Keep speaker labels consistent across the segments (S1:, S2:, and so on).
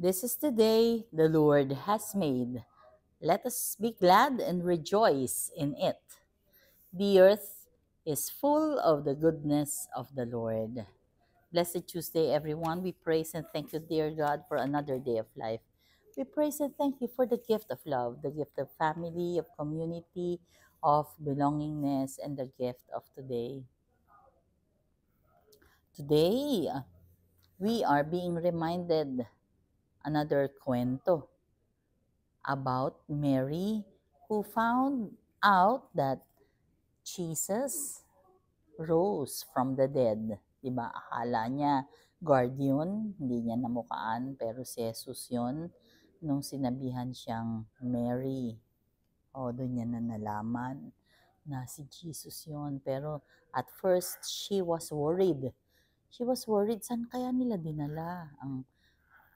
S1: This is the day the Lord has made. Let us be glad and rejoice in it. The earth is full of the goodness of the Lord. Blessed Tuesday, everyone. We praise and thank you, dear God, for another day of life. We praise and thank you for the gift of love, the gift of family, of community, of belongingness, and the gift of today. Today, we are being reminded another kwento about Mary who found out that Jesus rose from the dead. Diba? Akala niya guard yun, hindi niya namukaan, pero si Jesus yun nung sinabihan siyang Mary. O, doon niya na nalaman na si Jesus yun. Pero at first, she was worried. She was worried, saan kaya nila dinala ang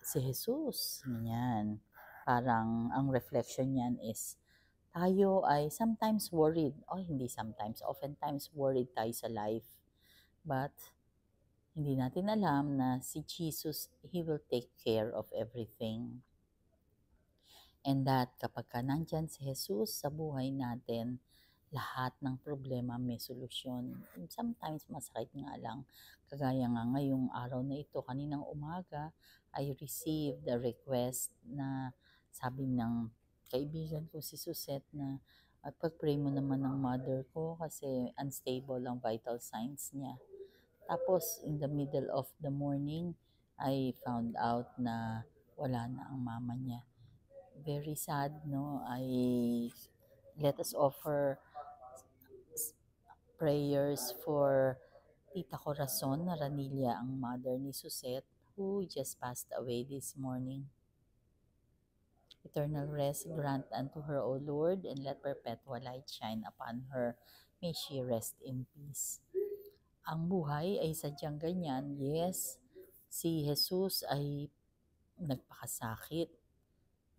S1: si Jesus? Ganyan. Parang ang reflection niyan is tayo ay sometimes worried, o hindi sometimes, oftentimes worried tayo sa life. But hindi natin alam na si Jesus, He will take care of everything. And that kapag ka nandyan si Jesus sa buhay natin, lahat ng problema may solusyon. And sometimes masakit nga lang. Kagaya nga ngayong araw na ito, kaninang umaga, I received a request na sabi ng kaibigan ko si Susette na at pag-pray mo naman ng mother ko kasi unstable ang vital signs niya. Tapos in the middle of the morning, I found out na wala na ang mama niya. Very sad, no? Let us offer prayers for Tita Corazon Ranilla, ang mother ni Susette, who just passed away this morning. Eternal rest grant unto her, O Lord, and let perpetual light shine upon her. May she rest in peace. Ang buhay ay sadyang ganyan. Yes, si Jesus ay nagpakasakit.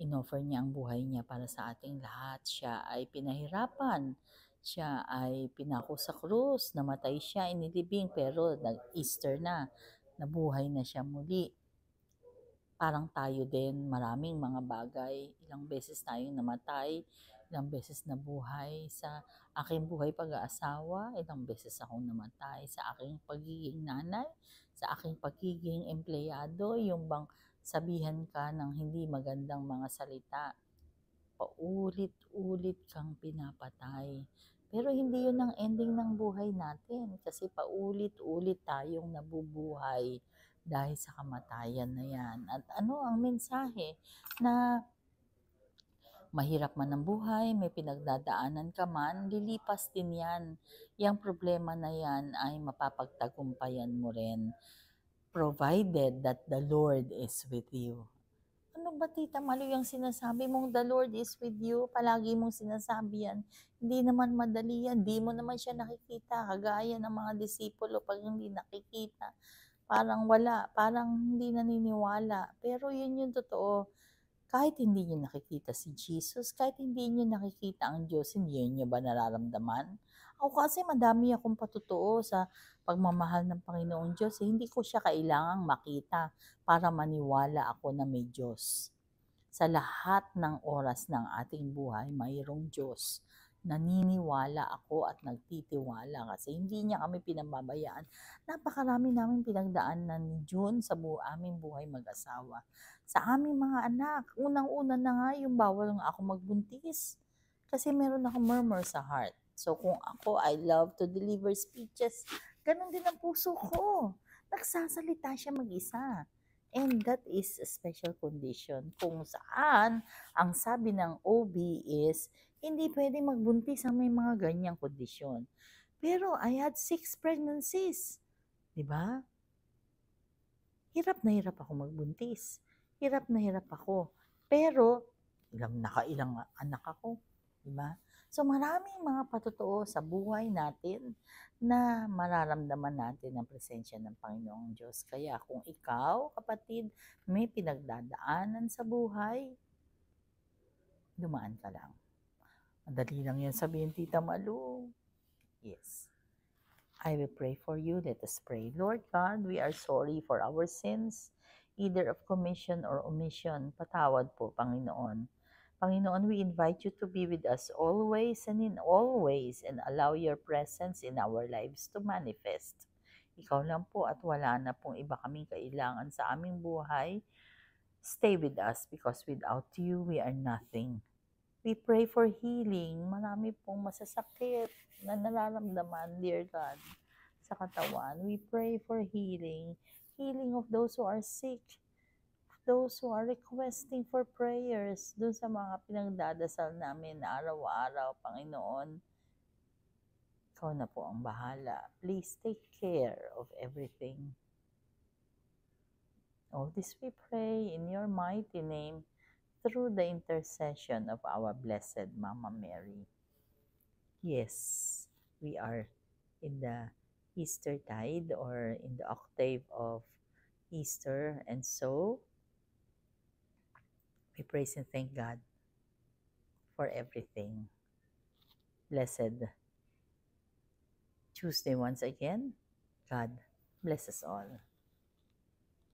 S1: Inoffer niya ang buhay niya para sa ating lahat. Siya ay pinahirapan. Siya ay pinako sa krus. Namatay siya, inilibing, pero nag-Easter na. Nabuhay na siya muli. Parang tayo din, maraming mga bagay. Ilang beses tayong namatay, ilang beses nabuhay. Sa aking buhay pag-aasawa, ilang beses akong namatay. Sa aking pagiging nanay, sa aking pagiging empleyado, yung bang sabihan ka ng hindi magandang mga salita, paulit-ulit kang pinapatay. Pero hindi yun ang ending ng buhay natin kasi paulit-ulit tayong nabubuhay dahil sa kamatayan na yan. At ano ang mensahe? Na mahirap man ang buhay, may pinagdadaanan ka man, lilipas din yan. Yang problema na yan ay mapapagtagumpayan mo rin, provided that the Lord is with you. Ano ba, Tita Malu, yung sinasabi mong the Lord is with you? Palagi mong sinasabi yan. Hindi naman madali yan. Hindi mo naman siya nakikita. Kagaya ng mga disipulo, pag hindi nakikita, parang wala, parang hindi naniniwala. Pero yun yung totoo. Kahit hindi nyo nakikita si Jesus, kahit hindi nyo nakikita ang Diyos, hindi nyo ba nararamdaman? Ako kasi madami akong patutuo sa pagmamahal ng Panginoong Diyos. Hindi ko siya kailangang makita para maniwala ako na may Diyos. Sa lahat ng oras ng ating buhay, mayroong Diyos. Naniniwala ako at nagtitiwala kasi hindi niya kami pinambabayaan. Napakarami namin pinagdaanan ni June sa aming buhay mag-asawa. Sa aming mga anak, unang-una na nga yung bawal nga ako magbuntis. Kasi meron ako murmur sa heart. So kung ako, I love to deliver speeches, ganun din ang puso ko. Nagsasalita siya mag-isa. And that is a special condition kung saan ang sabi ng OB is hindi pwede magbuntis ang may mga ganyang kondisyon. Pero I had 6 pregnancies. Diba? Hirap na hirap ako magbuntis. Hirap na hirap ako. Pero, nakailang anak ako. Diba? So maraming mga patotoo sa buhay natin na mararamdaman natin ang presensya ng Panginoong Diyos. Kaya kung ikaw, kapatid, may pinagdadaanan sa buhay, dumaan ka lang. Madali lang yan sabihin, Tita Malu. Yes. I will pray for you. Let us pray. Lord God, we are sorry for our sins. either of commission or omission. Patawad po, Panginoon. Panginoon, we invite you to be with us always and in all ways and allow your presence in our lives to manifest. Ikaw lang po at wala na pong iba kaming kailangan sa aming buhay. Stay with us because without you, we are nothing. We pray for healing. Marami pong masasakit na nararamdaman, dear God, sa katawan. We pray for healing. Healing of those who are sick. Those who are requesting for prayers. Doon sa mga pinagdadasal namin araw-araw, Panginoon. Ikaw na po ang bahala. Please take care of everything. All this we pray in your mighty name through the intercession of our Blessed Mama Mary. Yes, we are in the Eastertide or in the octave of Easter, and so we praise and thank God for everything. Blessed Tuesday once again. God bless us all.